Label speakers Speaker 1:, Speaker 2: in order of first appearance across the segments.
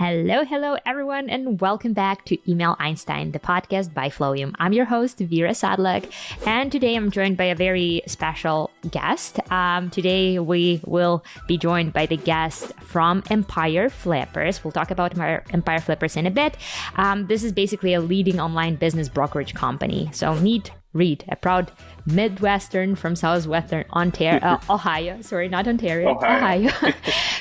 Speaker 1: Hello, everyone, and welcome back to Email Einstein, the podcast by Flowium. I'm your host, Vira Sadlak, and today I'm joined by a very special guest. Today we will be joined by the guest from Empire Flippers. We'll talk about Empire Flippers in a bit. This is basically a leading online business brokerage company. So meet Reed, a proud Midwestern from Southwestern Ontario, Ohio,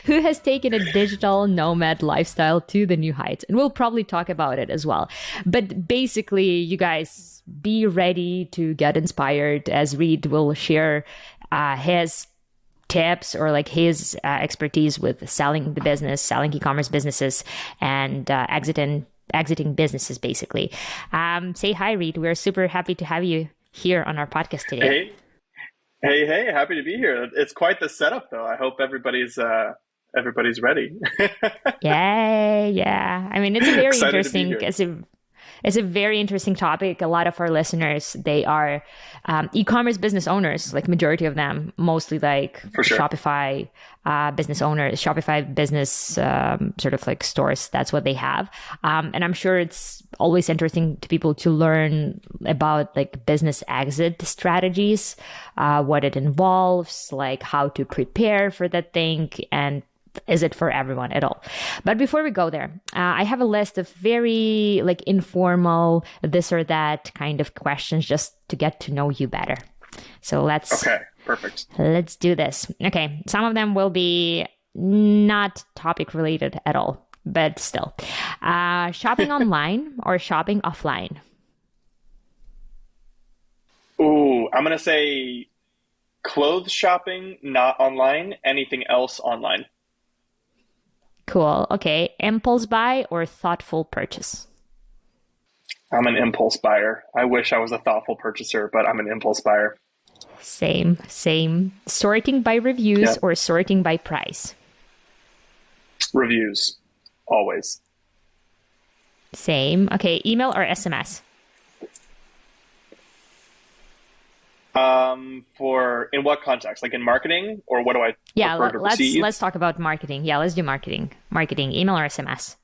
Speaker 1: who has taken a digital nomad lifestyle to the new heights. And we'll probably talk about it as well. But basically, you guys be ready to get inspired as Reed will share his tips or like his expertise with selling e-commerce businesses and exiting businesses, basically. Say hi, Reed. We're super happy to have you here on our podcast today.
Speaker 2: Hey, happy to be here. It's quite the setup, though. I hope everybody's ready.
Speaker 1: Yeah. I mean, it's a very interesting, it's a very interesting topic. A lot of our listeners, they are e-commerce business owners, like majority of them, mostly like Shopify business owners, Shopify business sort of like stores. That's what they have. And I'm sure it's always interesting to people to learn about like business exit strategies, what it involves, like how to prepare for that thing, and is it for everyone at all? But before we go there, I have a list of very like informal this or that kind of questions just to get to know you better. So
Speaker 2: perfect.
Speaker 1: Let's do this. Okay, some of them will be not topic related at all, but still. Shopping online or shopping offline?
Speaker 2: Ooh, I'm gonna say clothes shopping, not online. Anything else online.
Speaker 1: Cool. Okay. Impulse buy or thoughtful purchase?
Speaker 2: I'm an impulse buyer. I wish I was a thoughtful purchaser, but I'm an impulse buyer.
Speaker 1: Same. Sorting by reviews or sorting by price?
Speaker 2: Reviews. Always.
Speaker 1: Same. Okay. Email or SMS?
Speaker 2: In what context? Like in marketing, or what do I prefer to receive?
Speaker 1: Let's talk about marketing. Yeah, let's do marketing. Marketing, email or SMS?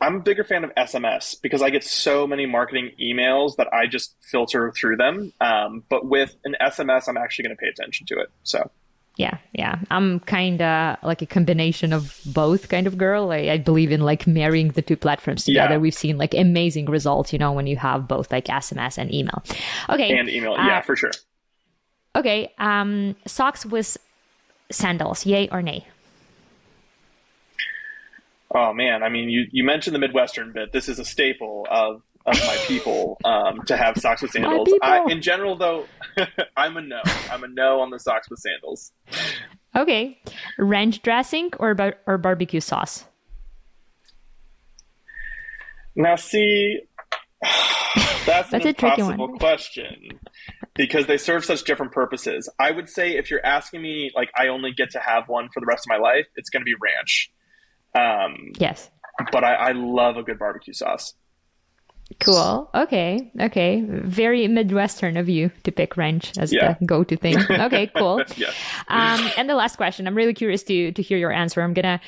Speaker 2: I'm a bigger fan of SMS because I get so many marketing emails that I just filter through them. But with an SMS, I'm actually going to pay attention to it. So.
Speaker 1: Yeah. I'm kind of like a combination of both kind of girl. I believe in like marrying the two platforms together. Yeah. We've seen like amazing results, when you have both like SMS and email. Okay.
Speaker 2: And email. Yeah, for sure.
Speaker 1: Okay. Socks with sandals, yay or nay?
Speaker 2: Oh man. I mean, you mentioned the Midwestern bit. This is a staple of my people to have socks with sandals. In general, though, I'm a no. I'm a no on the socks with sandals.
Speaker 1: Okay. Ranch dressing or barbecue sauce?
Speaker 2: Now, see, that's an impossible question because they serve such different purposes. I would say if you're asking me, like, I only get to have one for the rest of my life, it's going to be ranch.
Speaker 1: Yes.
Speaker 2: But I love a good barbecue sauce.
Speaker 1: Cool. Okay. Very Midwestern of you to pick ranch as the go-to thing. Okay, cool.
Speaker 2: Yes.
Speaker 1: And the last question, I'm really curious to hear your answer. I'm gonna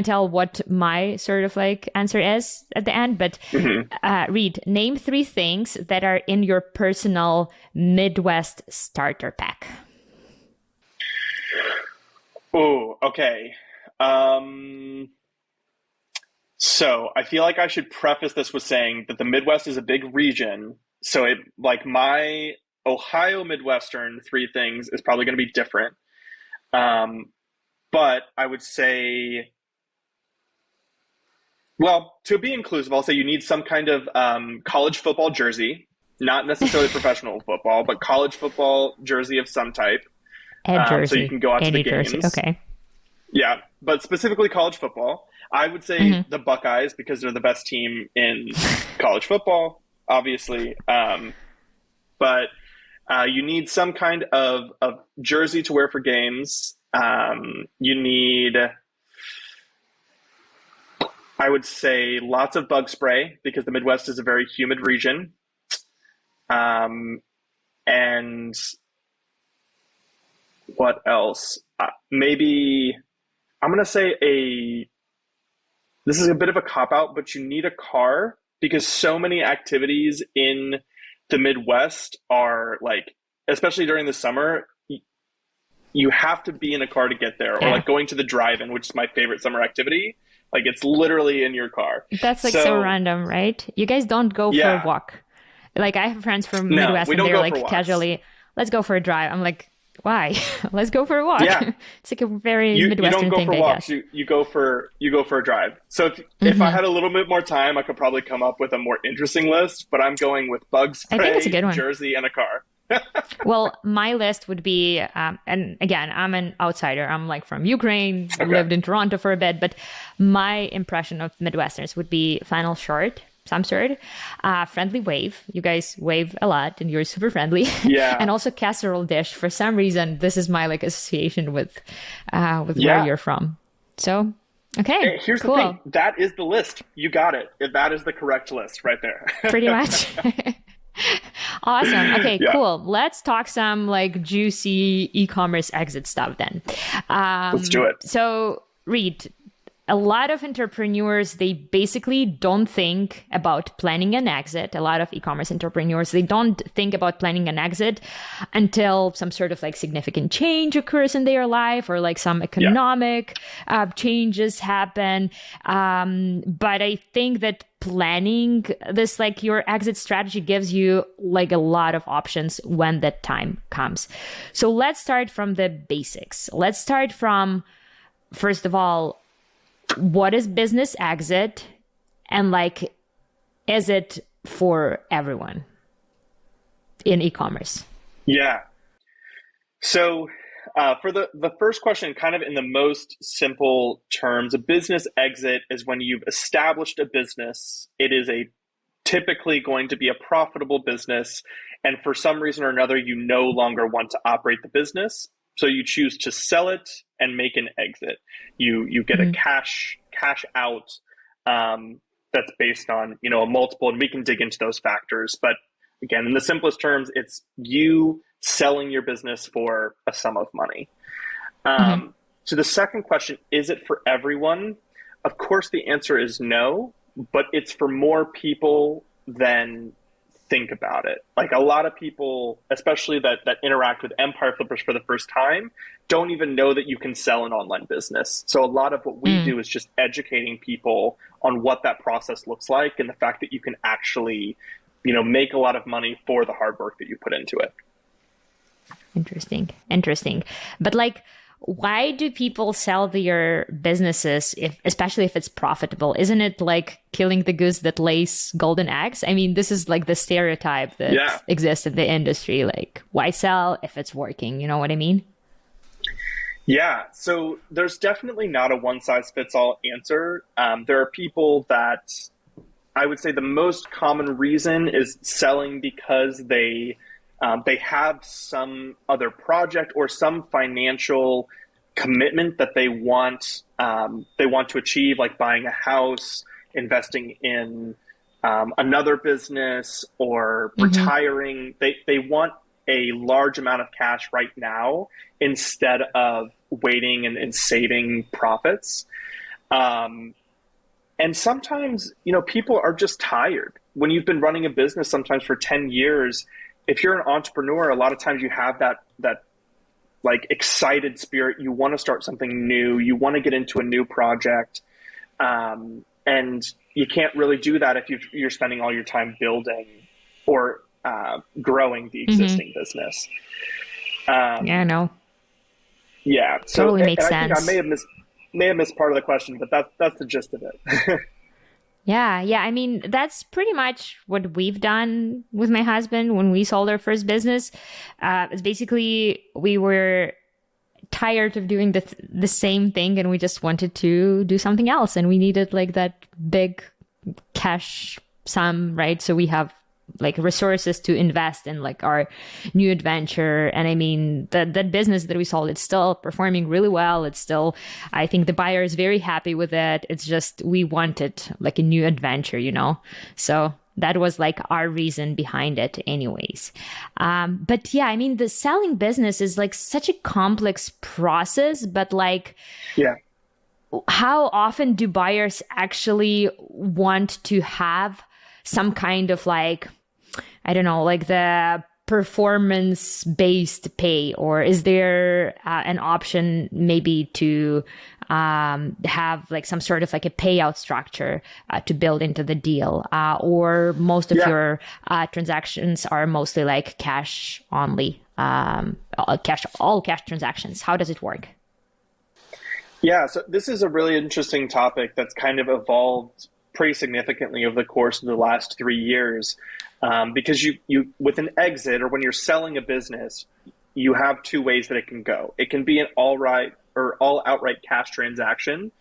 Speaker 1: tell what my sort of like answer is at the end. But Reed, name 3 things that are in your personal Midwest starter pack.
Speaker 2: Oh, okay. So I feel like I should preface this with saying that the Midwest is a big region. So my Ohio Midwestern 3 things is probably going to be different. But I would say, well, to be inclusive, I'll say you need some kind of college football jersey, not necessarily professional football, but college football jersey of some type. So you can go out to the games.
Speaker 1: Jersey. Okay.
Speaker 2: Yeah, but specifically college football. I would say the Buckeyes because they're the best team in college football, obviously. But you need some kind of jersey to wear for games. You need, I would say, lots of bug spray because the Midwest is a very humid region. And what else? Maybe I'm going to say this is a bit of a cop-out, but you need a car because so many activities in the Midwest are like, especially during the summer, you have to be in a car to get there. Or like going to the drive-in, which is my favorite summer activity. Like it's literally in your car.
Speaker 1: That's like so random, right? You guys don't go for a walk. Like I have friends from Midwest and they're like casually, let's go for a drive. I'm like, why? Let's go for a walk. Yeah. It's like a very Midwestern thing, I guess.
Speaker 2: You go for a drive. So if I had a little bit more time, I could probably come up with a more interesting list, but I'm going with bug spray, I think it's a good one. Jersey, and a car.
Speaker 1: Well, my list would be, and again, I'm an outsider. I'm like from Ukraine, lived in Toronto for a bit, but my impression of Midwesterners would be flannel shirt, some sort, friendly wave. You guys wave a lot and you're super friendly. Yeah. And also casserole dish. For some reason, this is my like association with where you're from. So, okay.
Speaker 2: Hey, here's the thing. That is the list. You got it. That is the correct list right there.
Speaker 1: Pretty much. Awesome. Okay, cool. Let's talk some like juicy e-commerce exit stuff then.
Speaker 2: Let's do it.
Speaker 1: So, Reed, a lot of entrepreneurs, they basically don't think about planning an exit. A lot of e-commerce entrepreneurs, they don't think about planning an exit until some sort of like significant change occurs in their life or like some economic changes happen. But I think that planning this, like your exit strategy gives you like a lot of options when that time comes. So let's start from the basics. Let's start from, first of all, what is business exit, and like, is it for everyone in e-commerce?
Speaker 2: Yeah. So for the first question, kind of in the most simple terms, a business exit is when you've established a business. It is typically going to be a profitable business, and for some reason or another, you no longer want to operate the business. So you choose to sell it and make an exit. You get a cash out that's based on a multiple, and we can dig into those factors. But again, in the simplest terms, it's you selling your business for a sum of money. So the second question, is it for everyone? Of course, the answer is no, but it's for more people than think about it. Like a lot of people, especially that interact with Empire Flippers for the first time, don't even know that you can sell an online business. So a lot of what we do is just educating people on what that process looks like and the fact that you can actually, make a lot of money for the hard work that you put into it.
Speaker 1: Interesting. But like, why do people sell their businesses, especially if it's profitable? Isn't it like killing the goose that lays golden eggs? I mean, this is like the stereotype that exists in the industry. Like, why sell if it's working? You know what I mean?
Speaker 2: Yeah. So there's definitely not a one-size-fits-all answer. There are people that I would say the most common reason is selling because they have some other project or some financial commitment that they want to achieve, like buying a house, investing in another business, or retiring. They want a large amount of cash right now instead of waiting and saving profits. And sometimes, people are just tired. When you've been running a business sometimes for 10 years, if you're an entrepreneur, a lot of times you have that like excited spirit. You want to start something new. You want to get into a new project. And you can't really do that if you're spending all your time building or growing the existing business.
Speaker 1: I know.
Speaker 2: Yeah. So
Speaker 1: totally makes sense.
Speaker 2: I think I may have missed part of the question, but that's the gist of it.
Speaker 1: Yeah. I mean, that's pretty much what we've done with my husband when we sold our first business. It's basically we were tired of doing the same thing, and we just wanted to do something else, and we needed like that big cash sum, right? So we have like resources to invest in like our new adventure. And I mean, that business that we sold, it's still performing really well. It's still, I think the buyer is very happy with it. It's just, we wanted like a new adventure, So that was like our reason behind it anyways. But yeah, I mean, the selling business is like such a complex process, but like, how often do buyers actually want to have some kind of like, I don't know, like the performance based pay, or is there an option maybe to have like some sort of like a payout structure to build into the deal, or most of your transactions are mostly like cash only, all cash transactions? How does it work?
Speaker 2: Yeah, so this is a really interesting topic that's kind of evolved pretty significantly over the course of the last 3 years. Because you with an exit, or when you're selling a business, you have two ways that it can go. It can be an all outright cash transaction,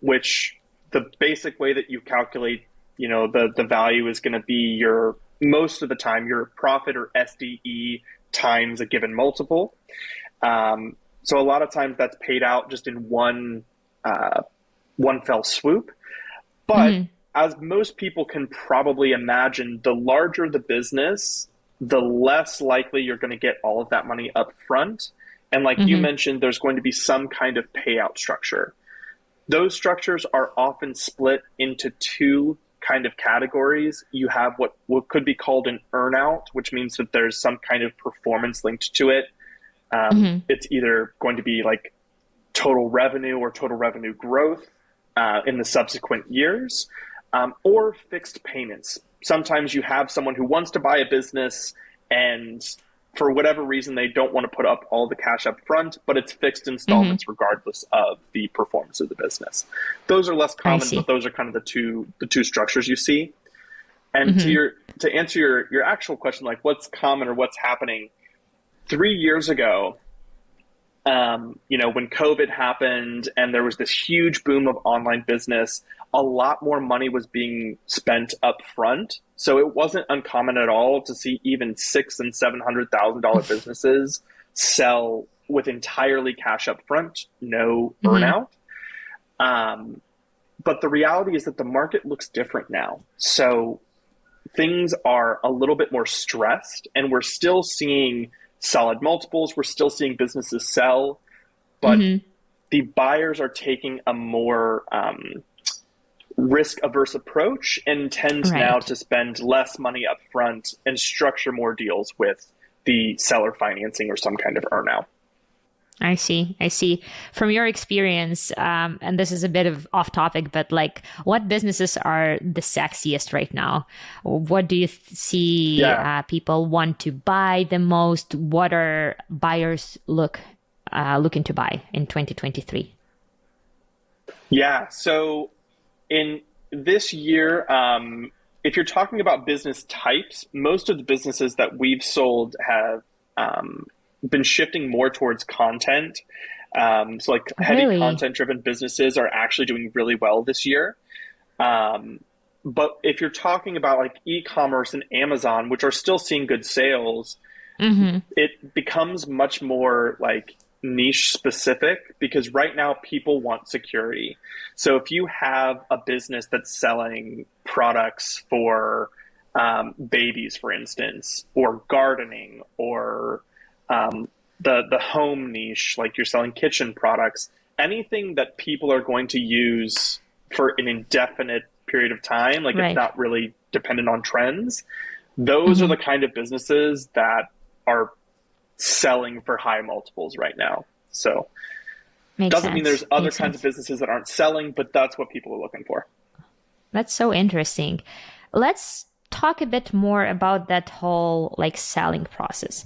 Speaker 2: which the basic way that you calculate, the value is going to be most of the time your profit, or SDE, times a given multiple. So a lot of times that's paid out just in one fell swoop. But as most people can probably imagine, the larger the business, the less likely you're going to get all of that money up front. And like you mentioned, there's going to be some kind of payout structure. Those structures are often split into two kind of categories. You have what could be called an earnout, which means that there's some kind of performance linked to it. It's either going to be like total revenue or total revenue growth in the subsequent years, or fixed payments. Sometimes you have someone who wants to buy a business, and for whatever reason, they don't want to put up all the cash up front, but it's fixed installments regardless of the performance of the business. Those are less common, but those are kind of the two structures you see. And to answer your actual question, like what's common or what's happening, 3 years ago, when COVID happened and there was this huge boom of online business, a lot more money was being spent up front. So it wasn't uncommon at all to see even $600,000 and $700,000 businesses sell with entirely cash up front, no earnout. But the reality is that the market looks different now. So things are a little bit more stressed, and we're still seeing solid multiples. We're still seeing businesses sell, but the buyers are taking a more risk-averse approach and tend now to spend less money up front and structure more deals with the seller financing or some kind of earnout.
Speaker 1: I see. From your experience, and this is a bit of off topic, but like, what businesses are the sexiest right now? What do you see people want to buy the most? What are buyers looking to buy in 2023?
Speaker 2: Yeah. So in this year, if you're talking about business types, most of the businesses that we've sold have been shifting more towards content. So like heavy content-driven businesses are actually doing really well this year. But if you're talking about like e-commerce and Amazon, which are still seeing good sales, it becomes much more like niche specific, because right now people want security. So if you have a business that's selling products for babies, for instance, or gardening, or the home niche, like you're selling kitchen products, anything that people are going to use for an indefinite period of time, like it's not really dependent on trends, those are the kind of businesses that are selling for high multiples right now. So doesn't mean there's other kinds of businesses that aren't selling, but that's what people are looking for.
Speaker 1: That's so interesting. Let's talk a bit more about that whole like selling process.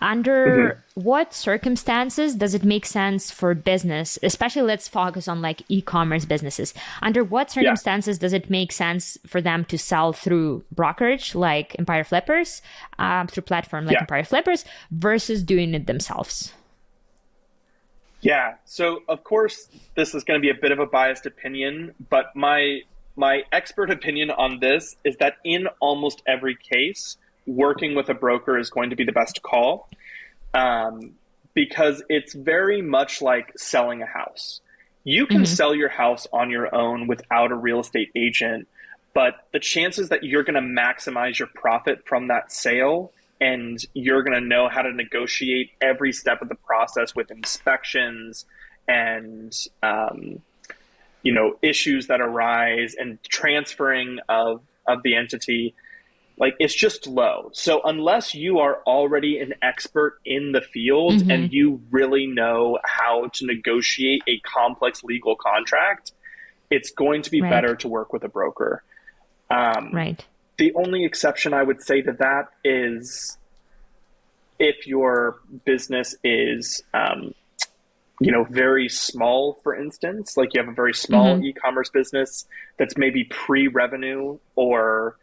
Speaker 1: Under what circumstances does it make sense for business, especially let's focus on like e-commerce businesses, under what circumstances does it make sense for them to sell through brokerage like Empire Flippers, through platform like Empire Flippers, versus doing it themselves?
Speaker 2: Yeah, so of course this is going to be a bit of a biased opinion, but my expert opinion on this is that in almost every case, working with a broker is going to be the best call, because it's very much like selling a house. You can sell your house on your own without a real estate agent, but the chances that you're going to maximize your profit from that sale, and you're going to know how to negotiate every step of the process with inspections and issues that arise and transferring of the entity, like it's just low. So unless you are already an expert in the field and you really know how to negotiate a complex legal contract, it's going to be better to work with a broker. The only exception I would say to that is if your business is, very small, for instance, like you have a very small e-commerce business that's maybe pre-revenue or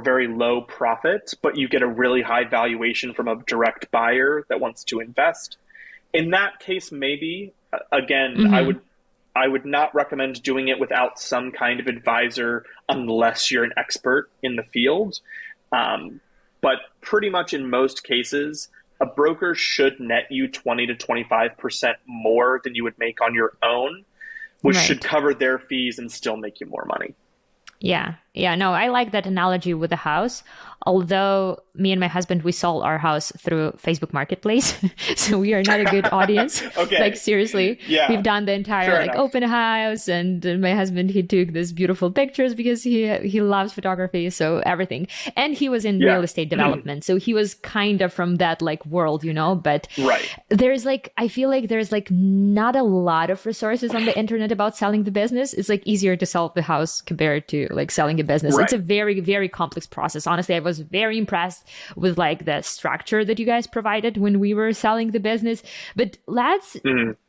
Speaker 2: very low profit, but you get a really high valuation from a direct buyer that wants to invest. In that case, maybe, again, I would not recommend doing it without some kind of advisor unless you're an expert in the field. But pretty much in most cases, a broker should net you 20 to 25% more than you would make on your own, which should cover their fees and still make you more money.
Speaker 1: Yeah. No, I like that analogy with the house. Although me and my husband, we sold our house through Facebook Marketplace. So we are not a good audience.
Speaker 2: Okay.
Speaker 1: Like seriously, we've done the entire open house, and my husband, he took these beautiful pictures because he loves photography. So everything. And he was in real estate development. So he was kind of from that like world, but there's like, I feel like there's like not a lot of resources on the internet about selling the business. It's like easier to sell the house compared to like selling a business. It's a very, very complex process. Honestly, I was very impressed with like the structure that you guys provided when we were selling the business. But let's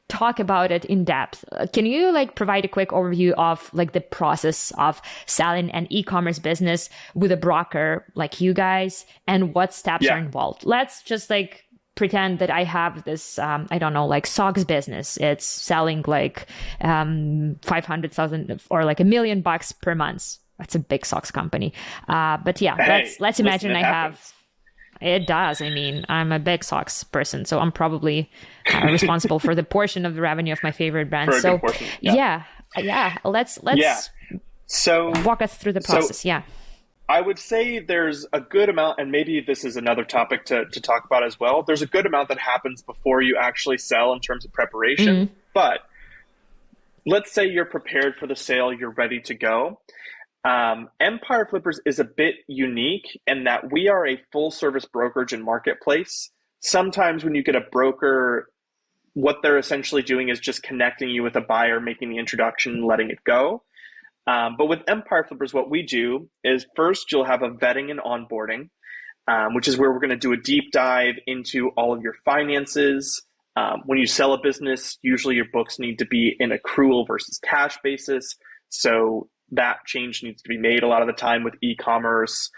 Speaker 1: talk about it in depth. Can you like provide a quick overview of like the process of selling an e-commerce business with a broker like you guys and what steps are involved? Let's just like pretend that I have this, I don't know, like socks business. It's selling like 500,000 or like $1 million per month. That's a big socks company. But yeah, let's imagine I have, it does. I mean, I'm a big socks person, so I'm probably responsible for the portion of the revenue of my favorite brand. So let's walk us through the process.
Speaker 2: I would say there's a good amount, and maybe this is another topic to talk about as well. There's a good amount that happens before you actually sell in terms of preparation. But let's say you're prepared for the sale, you're ready to go. Empire Flippers is a bit unique in that we are a full service brokerage and marketplace. Sometimes when you get a broker, what they're essentially doing is just connecting you with a buyer, making the introduction, letting it go. But with Empire Flippers, what we do is first you'll have a vetting and onboarding, which is where we're going to do a deep dive into all of your finances. When you sell a business, usually your books need to be in accrual versus cash basis. So that change needs to be made a lot of the time with e-commerce.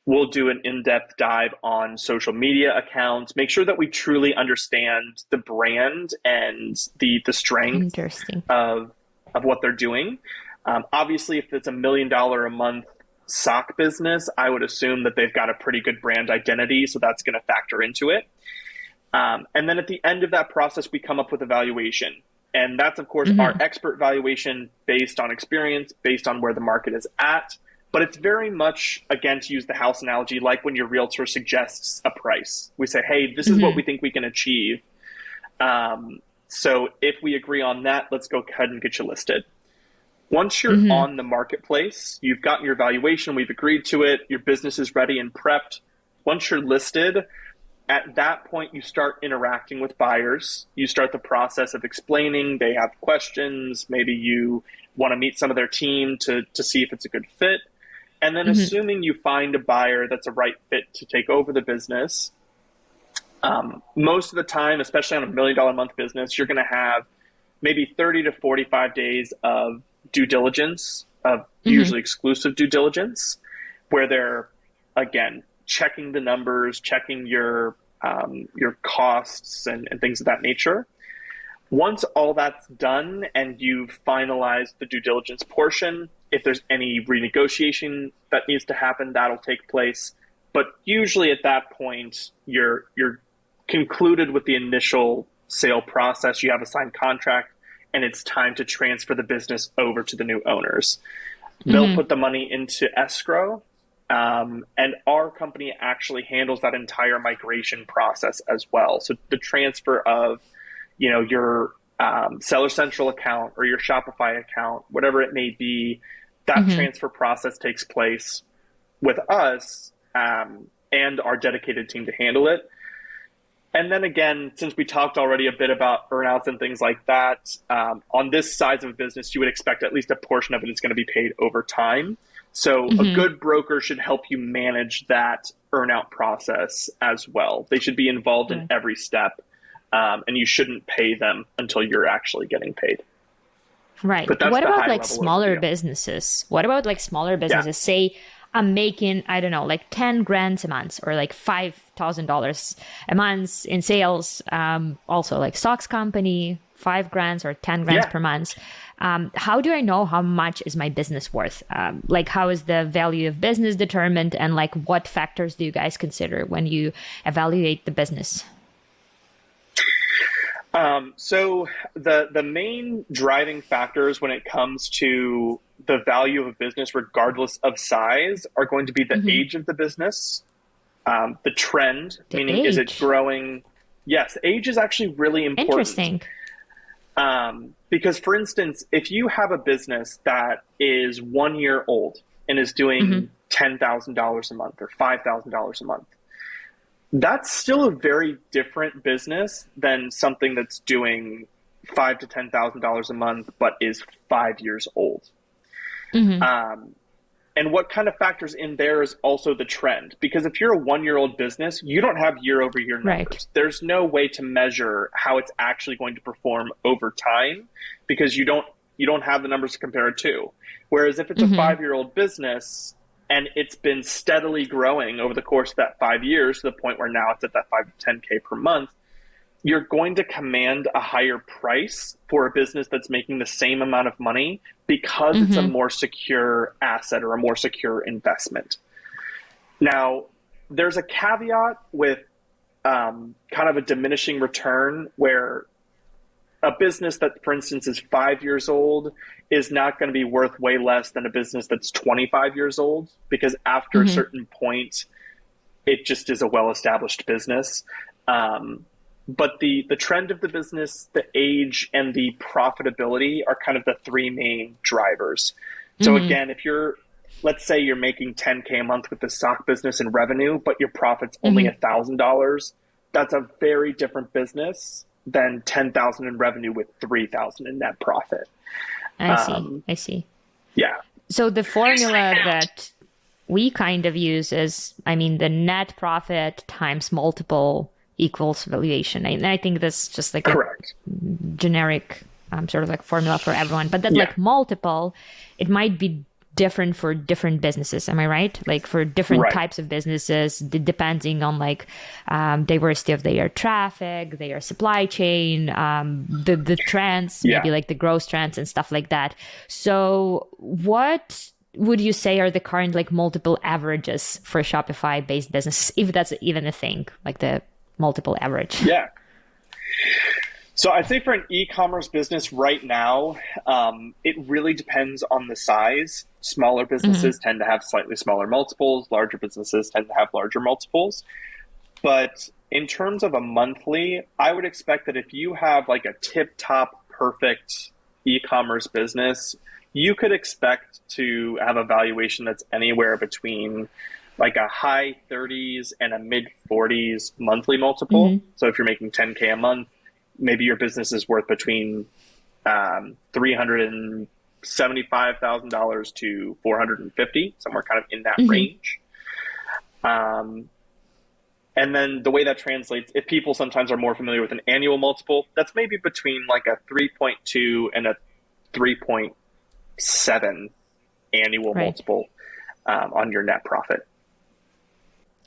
Speaker 2: We'll do an in-depth dive on social media accounts, make sure that we truly understand the brand and the strength of what they're doing. Obviously, if it's $1 million a month sock business, I would assume that they've got a pretty good brand identity, so that's going to factor into it. And then at the end of that process, we come up with a valuation. And that's, of course, our expert valuation based on experience, based on where the market is at. But it's very much, again, to use the house analogy, like when your realtor suggests a price. We say, hey, this is what we think we can achieve. So if we agree on that, let's go ahead and get you listed. Once you're on the marketplace, you've gotten your valuation, we've agreed to it, your business is ready and prepped. Once you're listed, at that point, you start interacting with buyers. You start the process of explaining. They have questions. Maybe you want to meet some of their team to see if it's a good fit. And then assuming you find a buyer that's a right fit to take over the business, most of the time, especially on a $1 million a month business, you're going to have maybe 30 to 45 days of due diligence, of usually exclusive due diligence, where they're, again, checking the numbers, checking your costs and things of that nature. Once all that's done and you've finalized the due diligence portion, if there's any renegotiation that needs to happen, that'll take place. But usually at that point, you're concluded with the initial sale process. You have a signed contract, and it's time to transfer the business over to the new owners. They'll put the money into escrow. And our company actually handles that entire migration process as well. So the transfer of your Seller Central account or your Shopify account, whatever it may be, that transfer process takes place with us and our dedicated team to handle it. And then again, since we talked already a bit about earnouts and things like that, on this size of a business, you would expect at least a portion of it is going to be paid over time. So a good broker should help you manage that earnout process as well. They should be involved in every step, and you shouldn't pay them until you're actually getting paid.
Speaker 1: Right. What about like smaller businesses? What about like smaller businesses? Say I'm making, I don't know, like 10 grand a month or like $5,000 a month in sales. Also like stocks company, 5 grand or 10 grand per month. How do I know how much is my business worth? Like how is the value of business determined, and like what factors do you guys consider when you evaluate the business?
Speaker 2: So the main driving factors when it comes to the value of a business, regardless of size, are going to be the age of the business, the trend, meaning is it growing? Yes, age is actually really important.
Speaker 1: Interesting.
Speaker 2: Because for instance, if you have a business that is 1 year old and is doing $10,000 a month or $5,000 a month, that's still a very different business than something that's doing $5,000 to $10,000 a month, but is 5 years old. And what kind of factors in there is also the trend, because if you're a 1 year old business, you don't have year over year numbers. Right. There's no way to measure how it's actually going to perform over time, because you don't have the numbers to compare it to. Whereas if it's a 5 year old business and it's been steadily growing over the course of that 5 years to the point where now it's at that 5 to 10K per month, you're going to command a higher price for a business that's making the same amount of money, because it's a more secure asset or a more secure investment. Now, there's a caveat with kind of a diminishing return, where a business that, for instance, is 5 years old is not going to be worth way less than a business that's 25 years old, because after a certain point, it just is a well-established business. But the trend of the business, the age, and the profitability are kind of the three main drivers. So again, if let's say you're making 10K a month with the stock business in revenue, but your profit's only $1,000, that's a very different business than 10,000 in revenue with 3,000 in net profit.
Speaker 1: I see.
Speaker 2: Yeah.
Speaker 1: So the formula that we kind of use is, the net profit times multiple equals valuation. And I think that's just like
Speaker 2: correct,
Speaker 1: a generic sort of like formula for everyone. But that like multiple, it might be different for different businesses. Am I right? Like for different types of businesses, depending on like diversity of their traffic, their supply chain, the trends, maybe like the growth trends and stuff like that. So what would you say are the current like multiple averages for Shopify based businesses, if that's even a thing, like the multiple average?
Speaker 2: Yeah. So I'd say for an e-commerce business right now, it really depends on the size. Smaller businesses tend to have slightly smaller multiples. Larger businesses tend to have larger multiples. But in terms of a monthly, I would expect that if you have like a tip-top perfect e-commerce business, you could expect to have a valuation that's anywhere between like a high 30s and a mid 40s monthly multiple. So if you're making 10K a month, maybe your business is worth between $375,000 to $450,000, somewhere kind of in that range. And then the way that translates, if people sometimes are more familiar with an annual multiple, that's maybe between like a 3.2 and a 3.7 annual multiple on your net profit.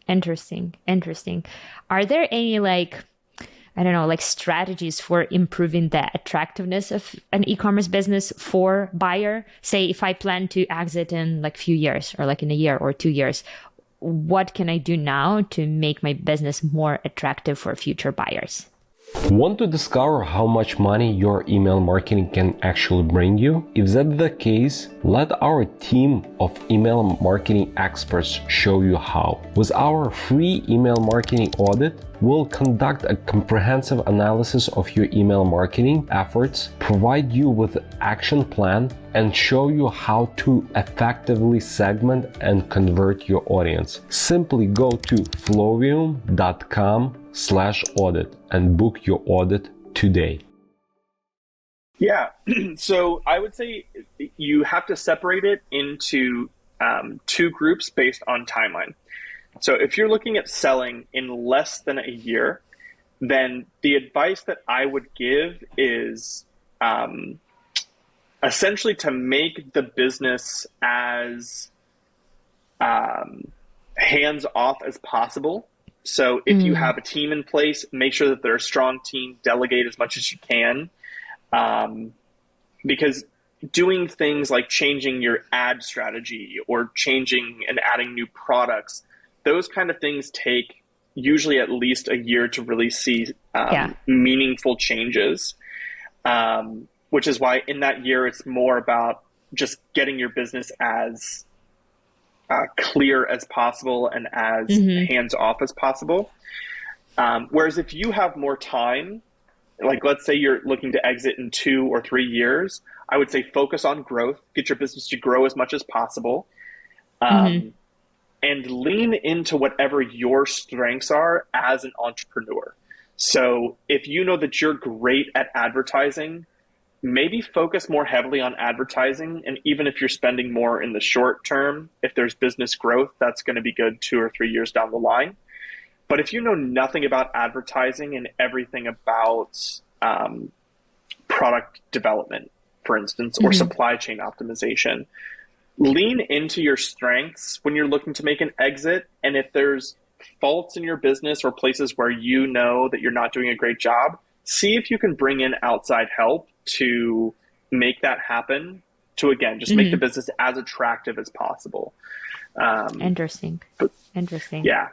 Speaker 1: Interesting. Are there any like strategies for improving the attractiveness of an e-commerce business for buyer? Say if I plan to exit in like few years or like in a year or 2 years, what can I do now to make my business more attractive for future buyers?
Speaker 3: Want to discover how much money your email marketing can actually bring you? If that's the case, let our team of email marketing experts show you how. With our free email marketing audit, We'll conduct a comprehensive analysis of your email marketing efforts, provide you with an action plan, and show you how to effectively segment and convert your audience. Simply go to flowium.com/audit and book your audit today.
Speaker 2: Yeah, so I would say you have to separate it into two groups based on timeline. So if you're looking at selling in less than a year, then the advice that I would give is essentially to make the business as hands-off as possible. So if you have a team in place, make sure that they're a strong team, delegate as much as you can. Because doing things like changing your ad strategy or changing and adding new products, those kind of things take usually at least a year to really see meaningful changes, which is why in that year it's more about just getting your business as clear as possible and as hands-off as possible. Whereas if you have more time, like let's say you're looking to exit in 2 or 3 years, I would say focus on growth, get your business to grow as much as possible, and lean into whatever your strengths are as an entrepreneur. So if you know that you're great at advertising, maybe focus more heavily on advertising. And even if you're spending more in the short term, if there's business growth, that's going to be good 2 or 3 years down the line. But if you know nothing about advertising and everything about product development, for instance, or supply chain optimization, lean into your strengths when you're looking to make an exit. And if there's faults in your business or places where you know that you're not doing a great job, see if you can bring in outside help to make that happen, to, again, just make the business as attractive as possible.
Speaker 1: Interesting.
Speaker 2: Yeah.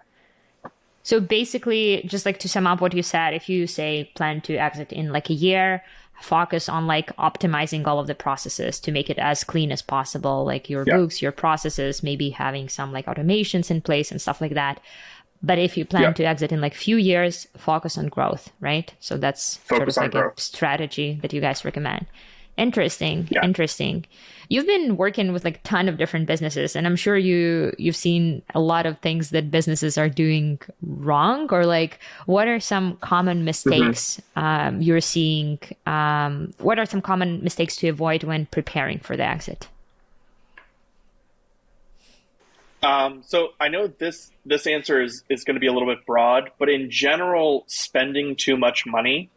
Speaker 1: So basically, just like to sum up what you said, if you say plan to exit in like a year, focus on like optimizing all of the processes to make it as clean as possible, like your books, your processes, maybe having some like automations in place and stuff like that. But if you plan to exit in like few years, focus on growth, right? So that's
Speaker 2: focus
Speaker 1: sort of like
Speaker 2: growth.
Speaker 1: A strategy that you guys recommend. Interesting.
Speaker 2: Yeah.
Speaker 1: Interesting. You've been working with like a ton of different businesses, and I'm sure you've seen a lot of things that businesses are doing wrong, or like what are some common mistakes you're seeing? What are some common mistakes to avoid when preparing for the exit?
Speaker 2: So I know this answer is going to be a little bit broad, but in general, spending too much money,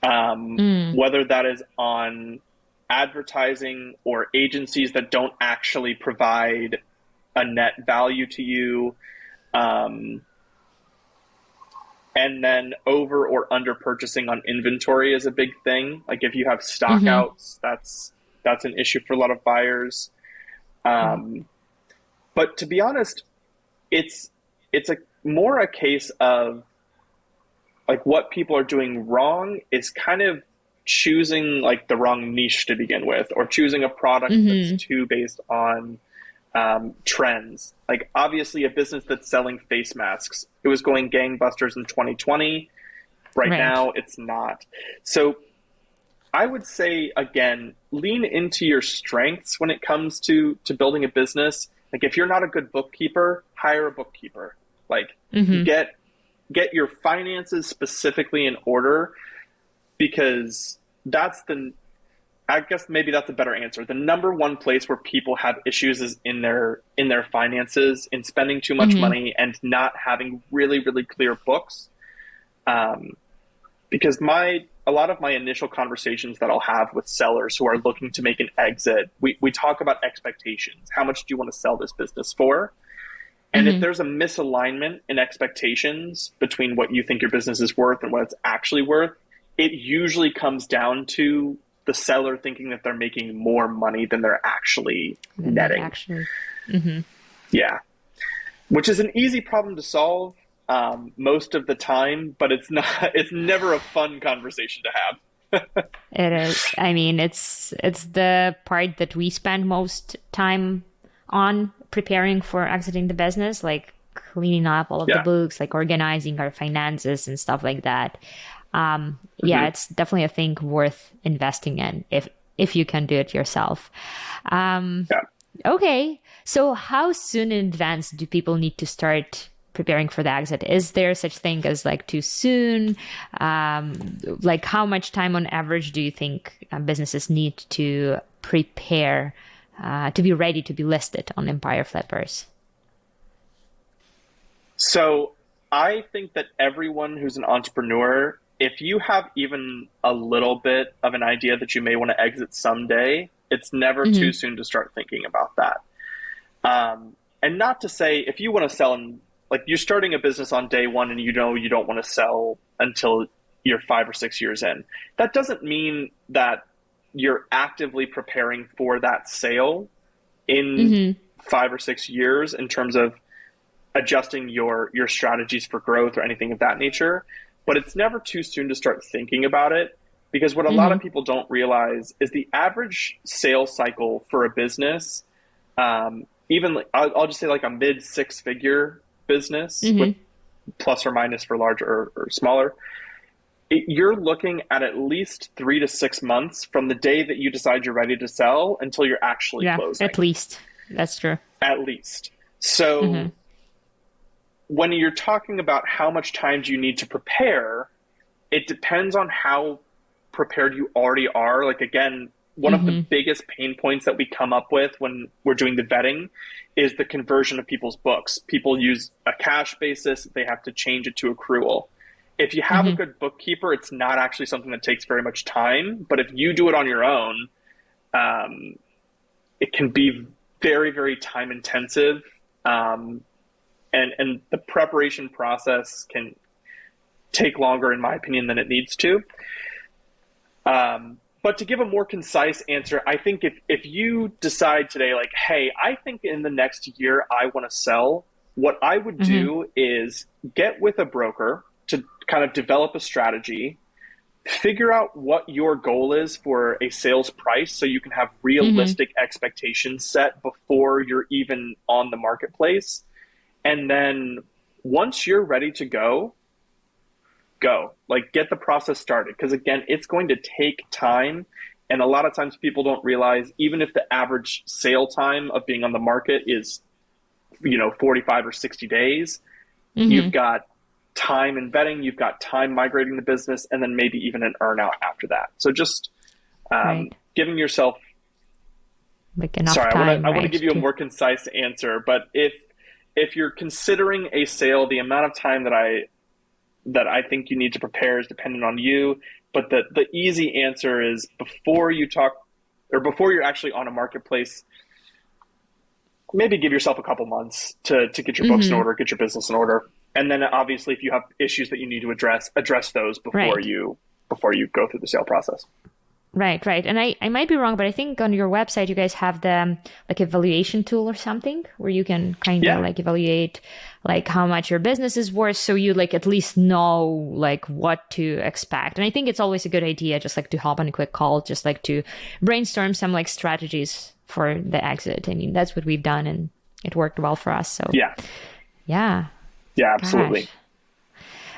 Speaker 2: whether that is on advertising or agencies that don't actually provide a net value to you, and then over or under purchasing on inventory is a big thing. Like if you have stock outs, that's an issue for a lot of buyers. But to be honest, it's more a case of like what people are doing wrong is kind of choosing like the wrong niche to begin with, or choosing a product that's too based on trends. Like obviously a business that's selling face masks, it was going gangbusters in 2020. Right now it's not. So I would say, again, lean into your strengths when it comes to building a business. Like if you're not a good bookkeeper, hire a bookkeeper. Like get your finances specifically in order, because I guess maybe that's a better answer. The number one place where people have issues is in their finances, in spending too much money and not having really, really clear books. Because a lot of my initial conversations that I'll have with sellers who are looking to make an exit, we talk about expectations. How much do you want to sell this business for? And if there's a misalignment in expectations between what you think your business is worth and what it's actually worth, it usually comes down to the seller thinking that they're making more money than they're actually netting. Yeah. Which is an easy problem to solve most of the time, but it's never a fun conversation to have.
Speaker 1: It is. I mean, it's the part that we spend most time on preparing for exiting the business. Like cleaning up all of the books, like organizing our finances and stuff like that. Yeah, it's definitely a thing worth investing in if you can do it yourself. Okay, so how soon in advance do people need to start preparing for the exit? Is there such thing as like too soon? Like how much time on average do you think businesses need to prepare to be ready to be listed on Empire Flippers?
Speaker 2: So I think that everyone who's an entrepreneur, if you have even a little bit of an idea that you may want to exit someday, it's never too soon to start thinking about that. And not to say if you want to sell, like you're starting a business on day one and you know you don't want to sell until you're 5 or 6 years in. That doesn't mean that you're actively preparing for that sale in 5 or 6 years in terms of adjusting your strategies for growth or anything of that nature. But it's never too soon to start thinking about it, because what a lot of people don't realize is the average sales cycle for a business, even like, I'll just say like a mid 6-figure business with plus or minus for larger or smaller, you're looking at least 3 to 6 months from the day that you decide you're ready to sell until you're actually closing.
Speaker 1: At least. That's true.
Speaker 2: At least. So when you're talking about how much time do you need to prepare, it depends on how prepared you already are. Like, again, one of the biggest pain points that we come up with when we're doing the vetting is the conversion of people's books. People use a cash basis. They have to change it to accrual. If you have a good bookkeeper, it's not actually something that takes very much time. But if you do it on your own, it can be very, very time intensive. And the preparation process can take longer, in my opinion, than it needs to. But to give a more concise answer, I think if you decide today, like, hey, I think in the next year I want to sell, what I would do is get with a broker to kind of develop a strategy, figure out what your goal is for a sales price so you can have realistic expectations set before you're even on the marketplace. And then once you're ready to go, like get the process started. Because again, it's going to take time. And a lot of times people don't realize, even if the average sale time of being on the market is, 45 or 60 days, you've got time in vetting, you've got time migrating the business, and then maybe even an earn out after that. So just giving yourself,
Speaker 1: like enough time.
Speaker 2: I want to give you a more concise answer, but if you're considering a sale, the amount of time that I think you need to prepare is dependent on you. But the easy answer is before you're actually on a marketplace, maybe give yourself a couple months to get your books in order, get your business in order. And then obviously if you have issues that you need to address those before you go through the sale process.
Speaker 1: Right. And I might be wrong, but I think on your website, you guys have the like evaluation tool or something where you can kind of like evaluate like how much your business is worth. So you like at least know like what to expect. And I think it's always a good idea just like to hop on a quick call, just like to brainstorm some like strategies for the exit. I mean, that's what we've done and it worked well for us. So yeah,
Speaker 2: absolutely.
Speaker 1: Gosh.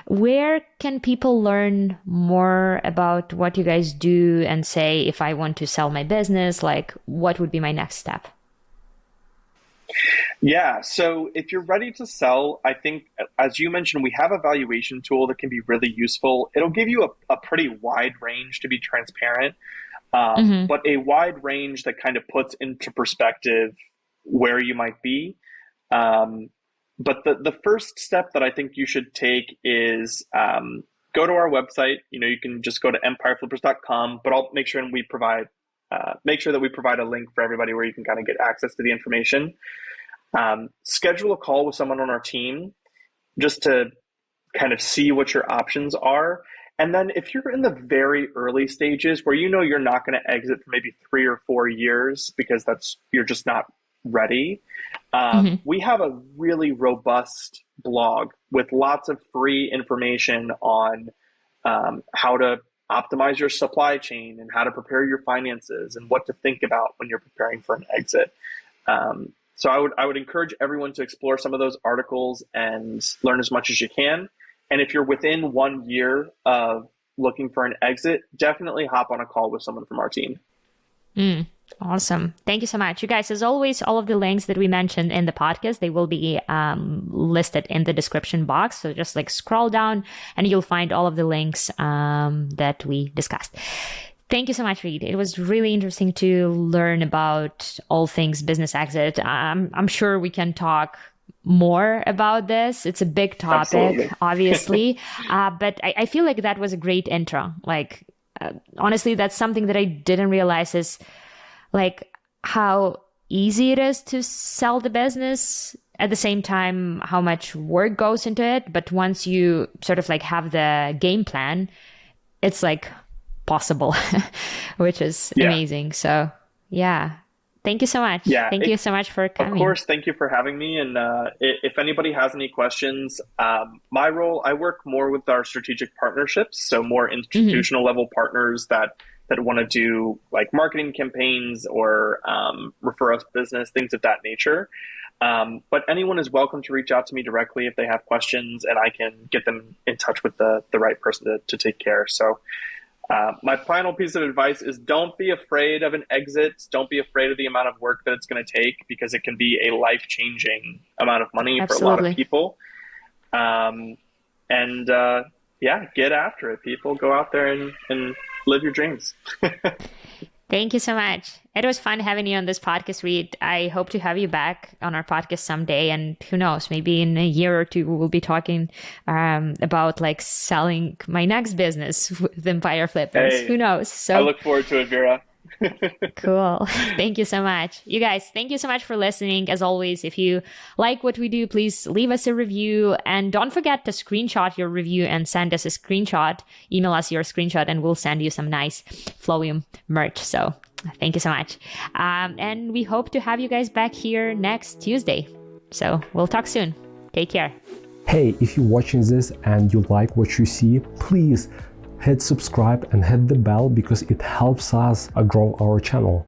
Speaker 1: Where can people learn more about what you guys do and say, if I want to sell my business, like what would be my next step?
Speaker 2: Yeah. So if you're ready to sell, I think, as you mentioned, we have a valuation tool that can be really useful. It'll give you a pretty wide range, to be transparent, but a wide range that kind of puts into perspective where you might be. But the first step that I think you should take is go to our website. You can just go to empireflippers.com, but I'll make sure that we provide a link for everybody where you can kind of get access to the information. Schedule a call with someone on our team just to kind of see what your options are. And then if you're in the very early stages where you're not going to exit for maybe 3 or 4 years because you're just not ready, we have a really robust blog with lots of free information on how to optimize your supply chain and how to prepare your finances and what to think about when you're preparing for an exit. So I would encourage everyone to explore some of those articles and learn as much as you can. And if you're within 1 year of looking for an exit, definitely hop on a call with someone from our team.
Speaker 1: Awesome. Thank you so much. You guys, as always, all of the links that we mentioned in the podcast, they will be listed in the description box. So just like scroll down and you'll find all of the links that we discussed. Thank you so much, Reed. It was really interesting to learn about all things business exit. I'm sure we can talk more about this. It's a big topic, obviously. But I feel like that was a great intro. Like, honestly, that's something that I didn't realize is like how easy it is to sell the business, at the same time, how much work goes into it. But once you sort of like have the game plan, it's like possible, which is amazing. So yeah. Thank you so much. Yeah, thank you so much for coming.
Speaker 2: Of course, thank you for having me. And if anybody has any questions, my role, I work more with our strategic partnerships, so more institutional level partners that want to do like marketing campaigns or refer us business, things of that nature. But anyone is welcome to reach out to me directly if they have questions, and I can get them in touch with the right person to take care. So my final piece of advice is don't be afraid of an exit. Don't be afraid of the amount of work that it's going to take, because it can be a life-changing amount of money for a lot of people. Get after it, people. Go out there and live your dreams.
Speaker 1: Thank you so much. It was fun having you on this podcast, Reed. I hope to have you back on our podcast someday. And who knows, maybe in a year or two, we'll be talking about like selling my next business with Empire Flippers. Hey, who knows? So
Speaker 2: I look forward to it, Vira.
Speaker 1: Cool. Thank you so much. You guys, thank you so much for listening. As always, if you like what we do, please leave us a review, and don't forget to screenshot your review and send us a screenshot. Email us your screenshot and we'll send you some nice Flowium merch. So thank you so much. And we hope to have you guys back here next Tuesday. So we'll talk soon. Take care.
Speaker 3: Hey, if you're watching this and you like what you see, please hit subscribe and hit the bell, because it helps us grow our channel.